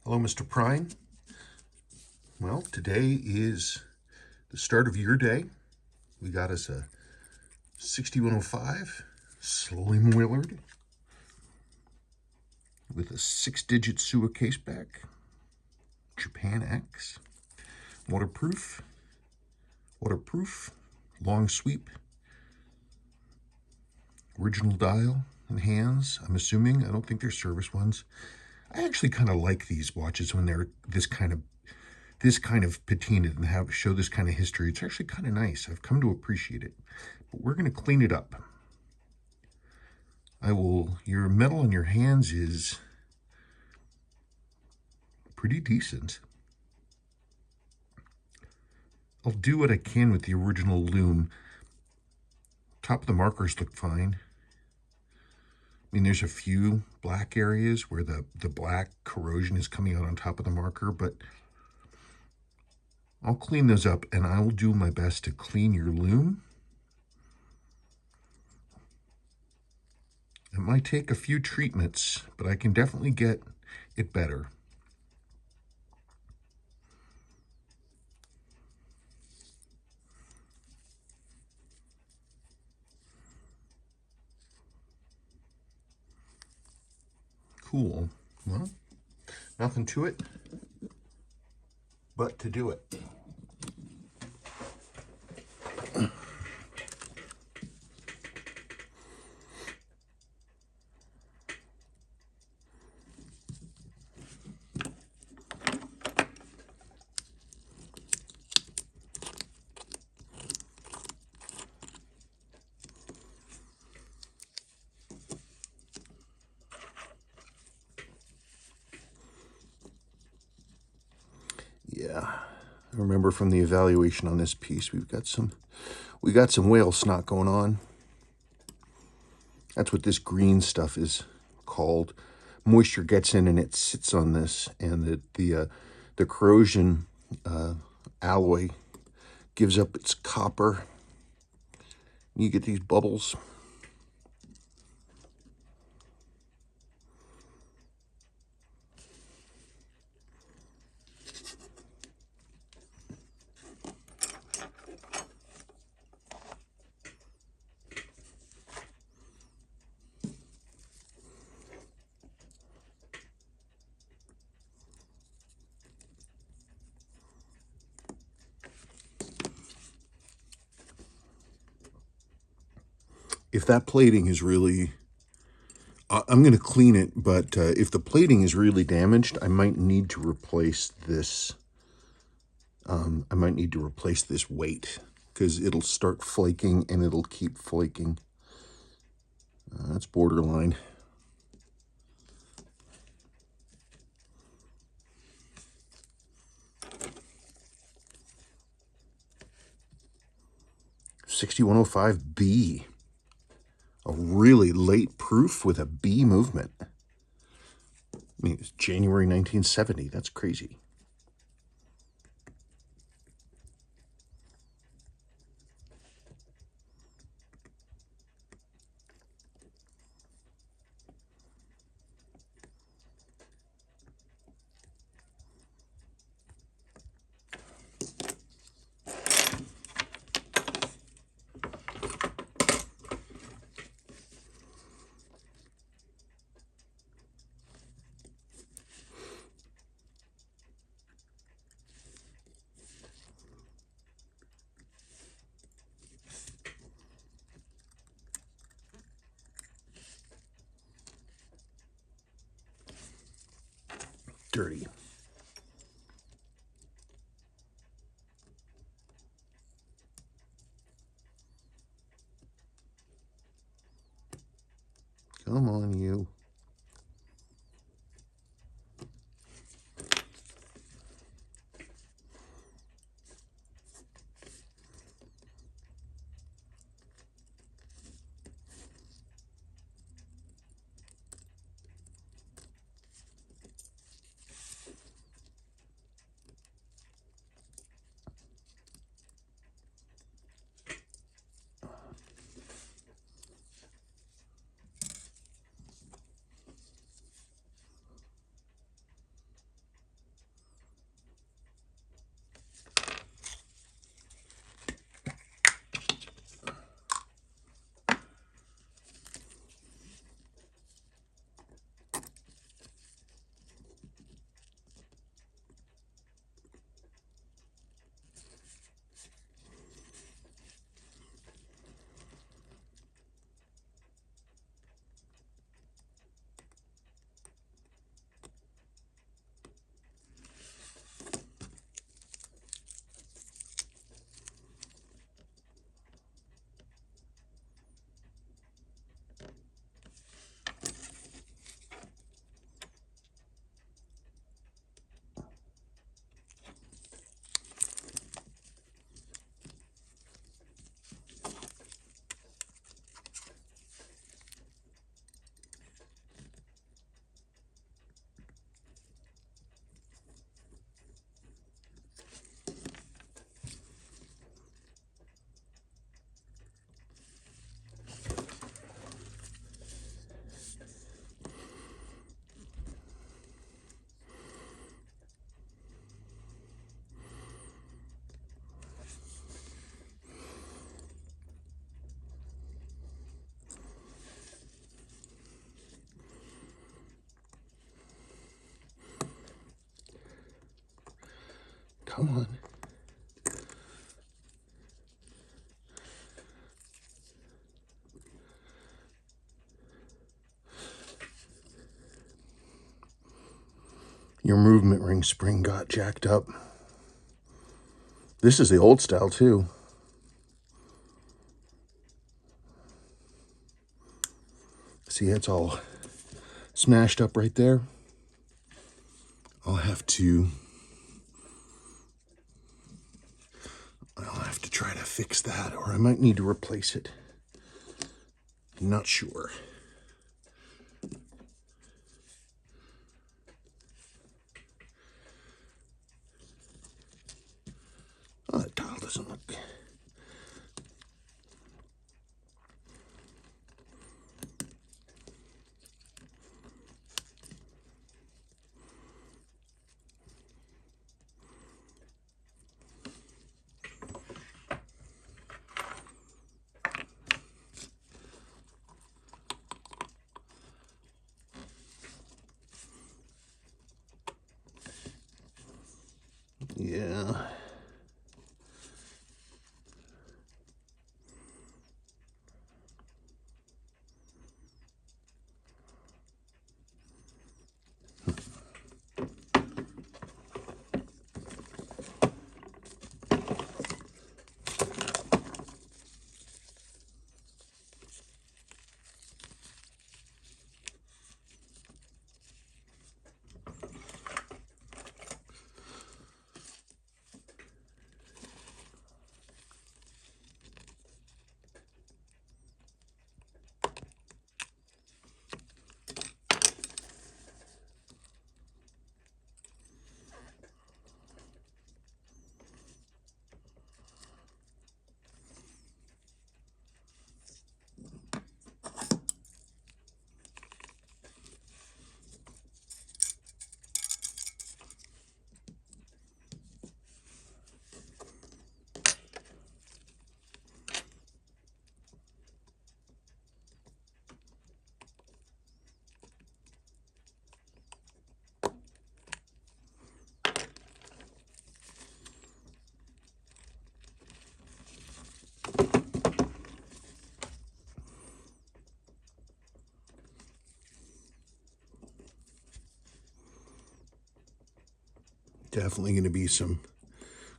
Hello, Mr. Prime. Well, today is the start of your day. We got us a 6105 Slim Willard with a 6-digit Seiko case back, Japan X, waterproof, long sweep, original dial and hands. I'm assuming. I don't think they're service ones. I actually kind of like these watches when they're this kind of patinaed and show this kind of history. It's actually kind of nice. I've come to appreciate it. But we're going to clean it up. Your metal in your hands is pretty decent. I'll do what I can with the original lume. Top of the markers look fine. I mean, there's a few black areas where the black corrosion is coming out on top of the marker, but I'll clean those up, and I will do my best to clean your lume. It might take a few treatments, but I can definitely get it better. Cool. Well, nothing to it but to do it. Yeah, I remember from the evaluation on this piece, we got some whale snot going on. That's what this green stuff is called. Moisture gets in and it sits on this, and the corrosion alloy gives up its copper. You get these bubbles. If that plating is really, I'm going to clean it, but if the plating is really damaged, I might need to replace this. I might need to replace this weight because it'll start flaking and it'll keep flaking. That's borderline. $6105B. A really late proof with a B movement. I mean, it's January 1970. That's crazy. Dirty. Come on, you. come on. Your movement ring spring got jacked up. This is the old style too. See, it's all smashed up right there. I'll have to try to fix that, or I might need to replace it. I'm not sure. Oh, that dial doesn't look... Yeah. Definitely going to be some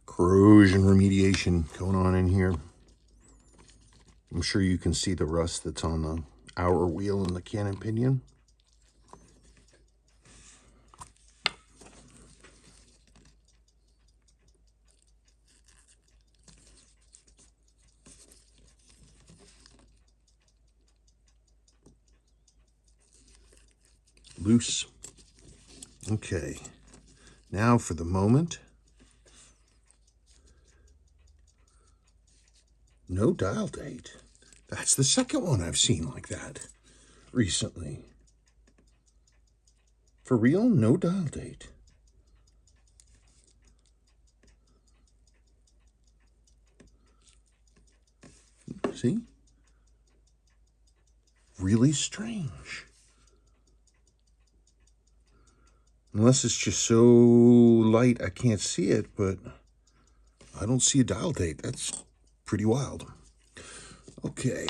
corrosion remediation going on in here. I'm sure you can see the rust that's on the hour wheel and the cannon pinion. Loose. Okay. Now for the moment. No dial date. That's the second one I've seen like that recently. For real, no dial date. See? Really strange. Unless it's just so light I can't see it, but I don't see a dial date. That's pretty wild. Okay.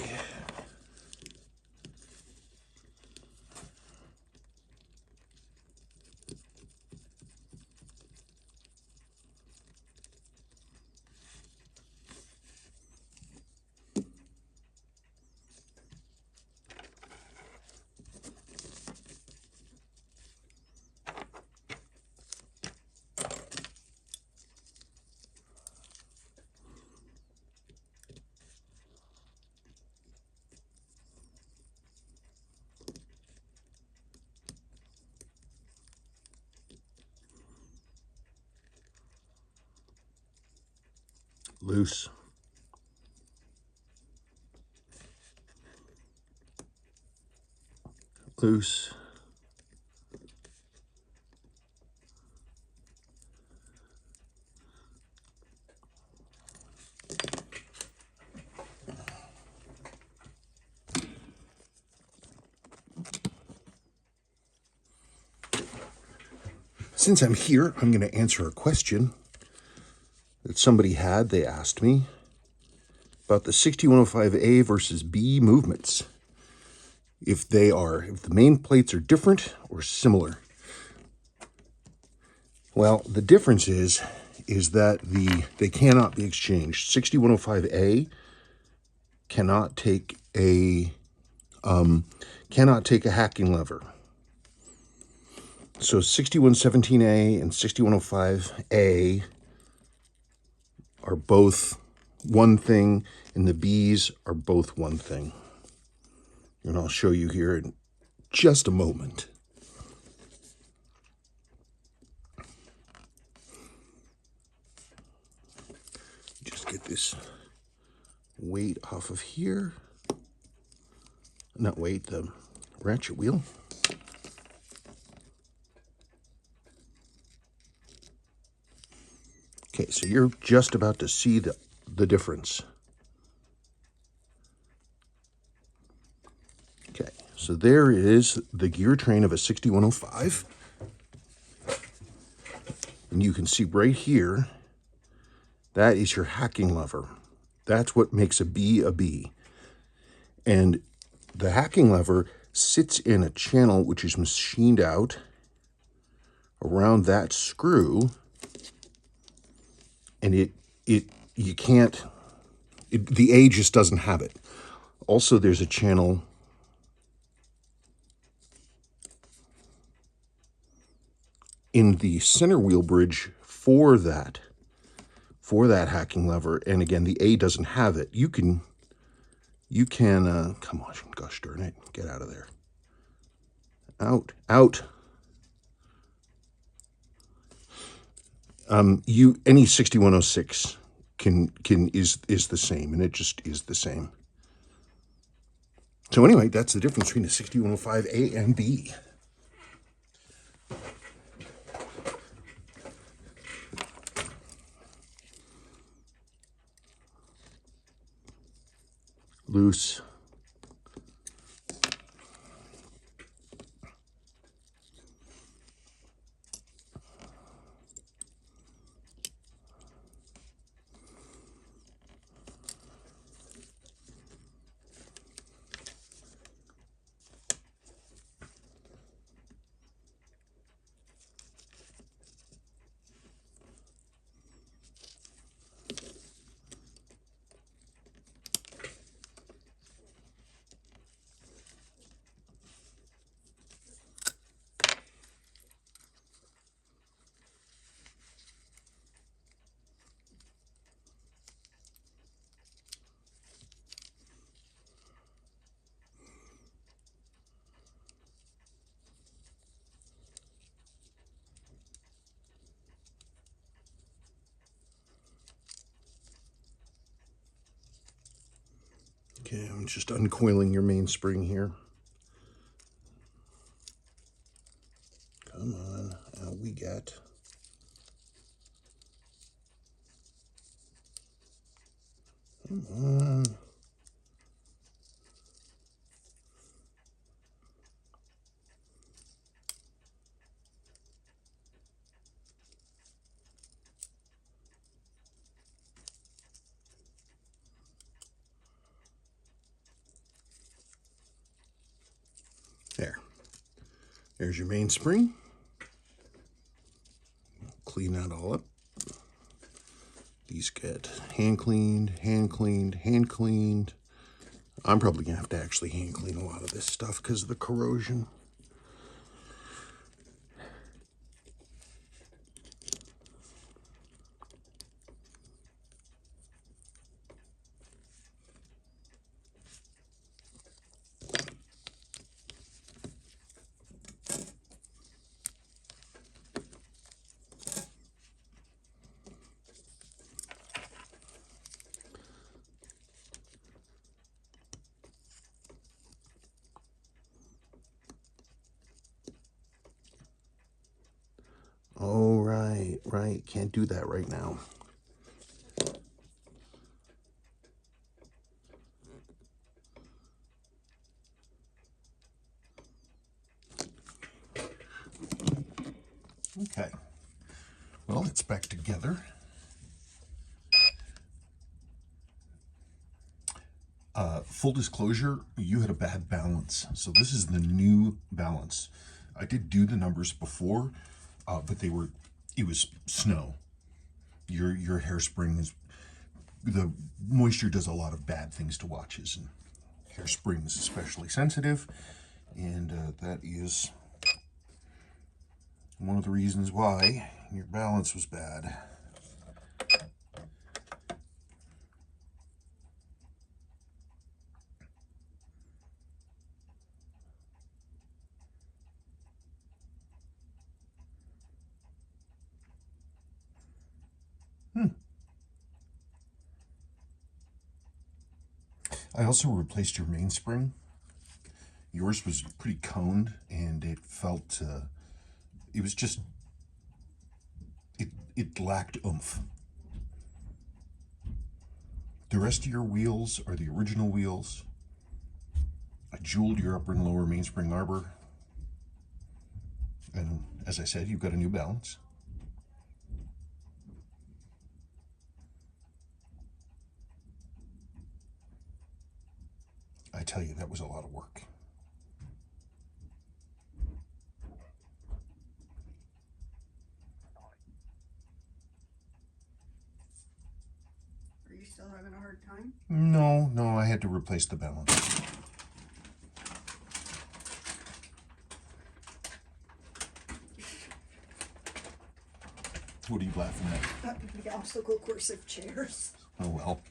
Loose. Loose. Since I'm here, I'm going to answer a question. that somebody had. They asked me about the 6105A versus B movements. If the main plates are different or similar. Well, the difference is that they cannot be exchanged. 6105A cannot take a hacking lever. So 6117A and 6105A are both one thing, and the B's are both one thing. And I'll show you here in just a moment. Just get this weight off of here. Not weight, the ratchet wheel. Okay, so you're just about to see the difference. Okay, so there is the gear train of a 6105. And you can see right here, that is your hacking lever. That's what makes a B a B. And the hacking lever sits in a channel which is machined out around that screw. And the A just doesn't have it. Also, there's a channel in the center wheel bridge for that hacking lever. And again, the A doesn't have it. You can, come on, gosh darn it, get out of there. Out. Any 6106 is the same, and it just is the same. So anyway, that's the difference between the 6105A and B. Loose. Okay, I'm just uncoiling your mainspring here. Come on, out we get. Come on. There's your mainspring. Clean that all up. These get hand cleaned. I'm probably gonna have to actually hand clean a lot of this stuff because of the corrosion. Oh, right. Can't do that right now. Okay. Well, it's back together. Full disclosure, you had a bad balance. So this is the new balance. I did do the numbers before, but it was snow. Your hairspring is, the moisture does a lot of bad things to watches, and hairspring is especially sensitive, and that is one of the reasons why your balance was bad. I also replaced your mainspring. Yours was pretty coned, and it felt, it was just, it lacked oomph. The rest of your wheels are the original wheels. I jeweled your upper and lower mainspring arbor. And as I said, you've got a new balance. I tell you, that was a lot of work. Are you still having a hard time? No, I had to replace the balance. What are you laughing at? The obstacle course of chairs. Oh well.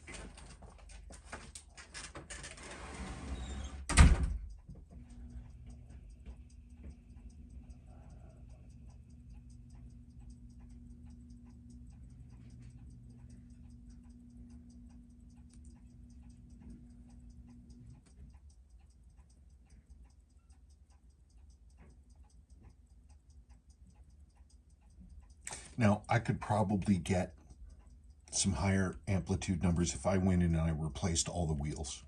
Now, I could probably get some higher amplitude numbers if I went in and I replaced all the wheels.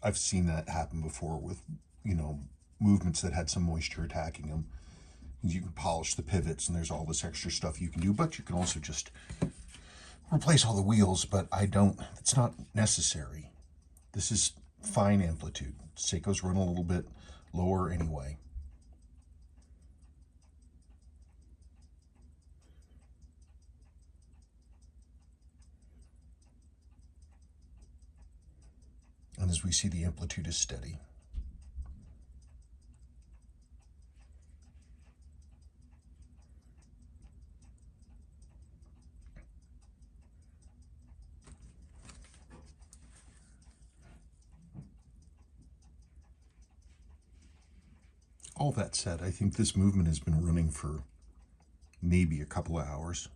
I've seen that happen before with, movements that had some moisture attacking them. You can polish the pivots, and there's all this extra stuff you can do, but you can also just replace all the wheels, but it's not necessary. This is fine amplitude. Seiko's run a little bit lower anyway. And as we see, the amplitude is steady. All that said, I think this movement has been running for maybe a couple of hours.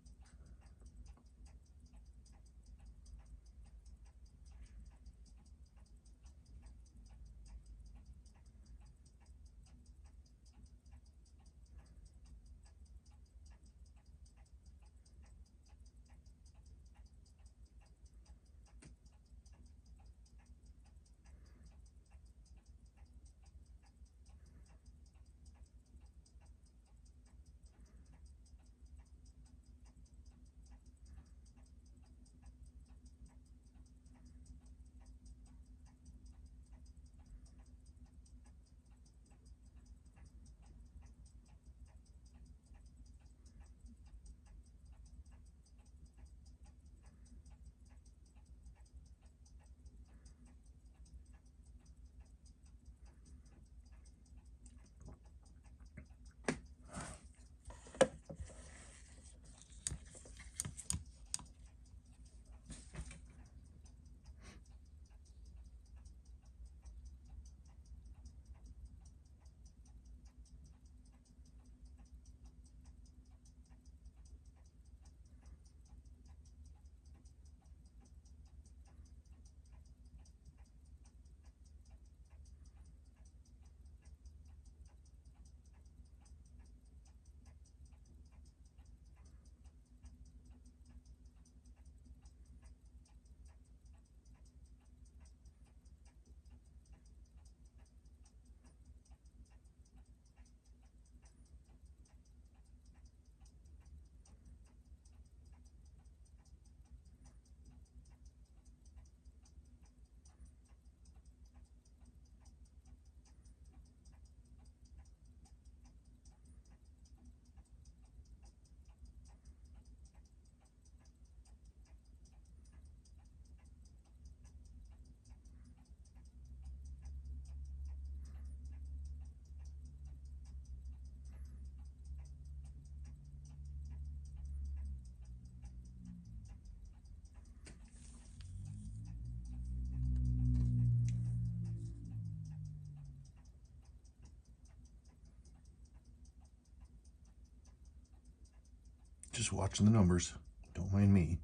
Just watching the numbers. Don't mind me.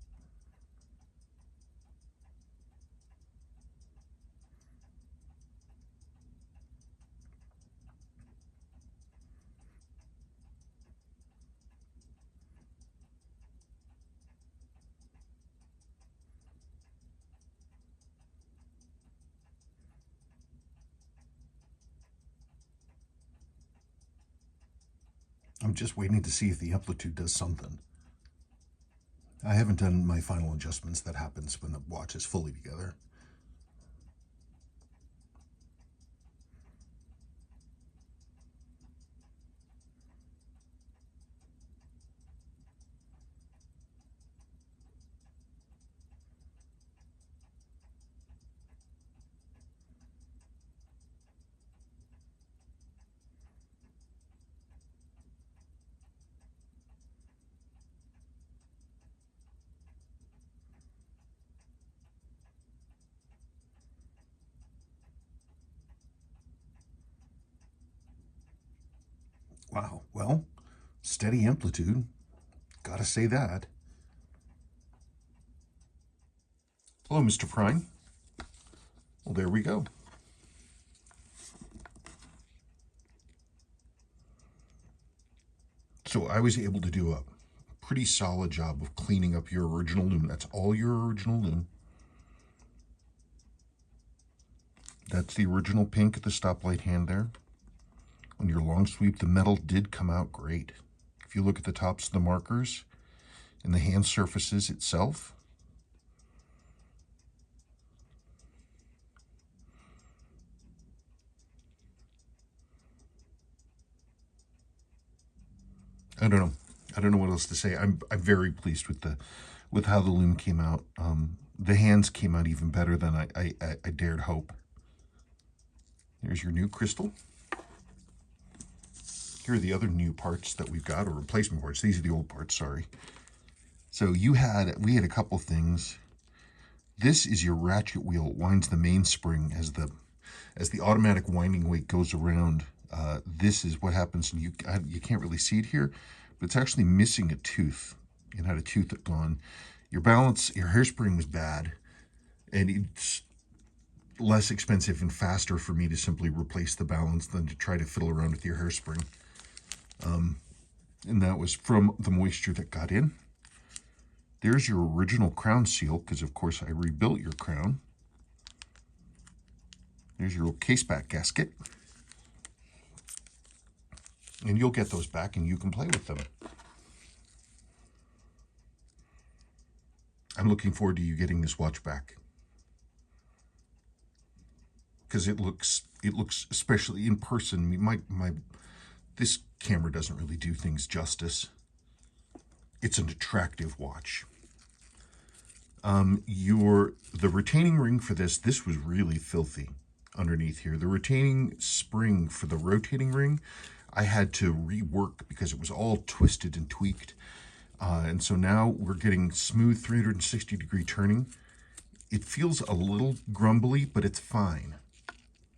I'm just waiting to see if the amplitude does something. I haven't done my final adjustments. That happens when the watch is fully together. Wow, well, steady amplitude. Gotta say that. Hello, Mr. Prime. Well, there we go. So I was able to do a pretty solid job of cleaning up your original lume. That's all your original lume. That's the original pink at the stoplight hand there. On your long sweep, the metal did come out great. If you look at the tops of the markers and the hand surfaces itself, I don't know. I don't know what else to say. I'm very pleased with how the lume came out. The hands came out even better than I dared hope. There's your new crystal. Here are the other new parts that we've got, or replacement parts. These are the old parts, sorry. So we had a couple things. This is your ratchet wheel. It winds the mainspring as the automatic winding weight goes around. This is what happens, and you can't really see it here, but it's actually missing a tooth. It had a tooth gone. Your hairspring was bad, and it's less expensive and faster for me to simply replace the balance than to try to fiddle around with your hairspring. And that was from the moisture that got in. There's your original crown seal, because of course I rebuilt your crown. There's your old case back gasket. And you'll get those back and you can play with them. I'm looking forward to you getting this watch back, because it looks, especially in person, this camera doesn't really do things justice. It's an attractive watch. The retaining ring for this was really filthy underneath here. The retaining spring for the rotating ring, I had to rework because it was all twisted and tweaked. And so now we're getting smooth 360-degree turning. It feels a little grumbly, but it's fine.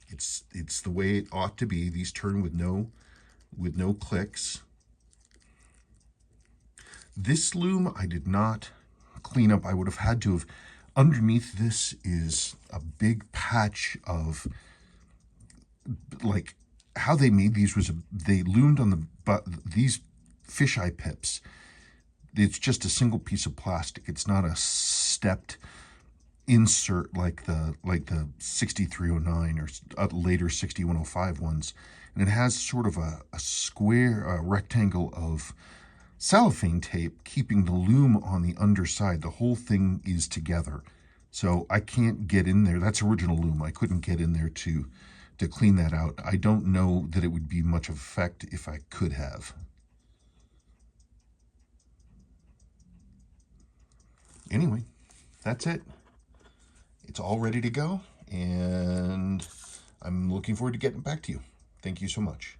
It's the way it ought to be. These turn with no clicks. This lume I did not clean up. I would have had to have. Underneath this is a big patch of, like, how they made these was they loomed on these fisheye pips. It's just a single piece of plastic. It's not a stepped insert like the 6309 or later 6105 ones. And it has sort of a square, rectangle of cellophane tape keeping the lume on the underside. The whole thing is together. So I can't get in there. That's original lume. I couldn't get in there to clean that out. I don't know that it would be much of effect if I could have. Anyway, that's it. It's all ready to go, and I'm looking forward to getting back to you. Thank you so much.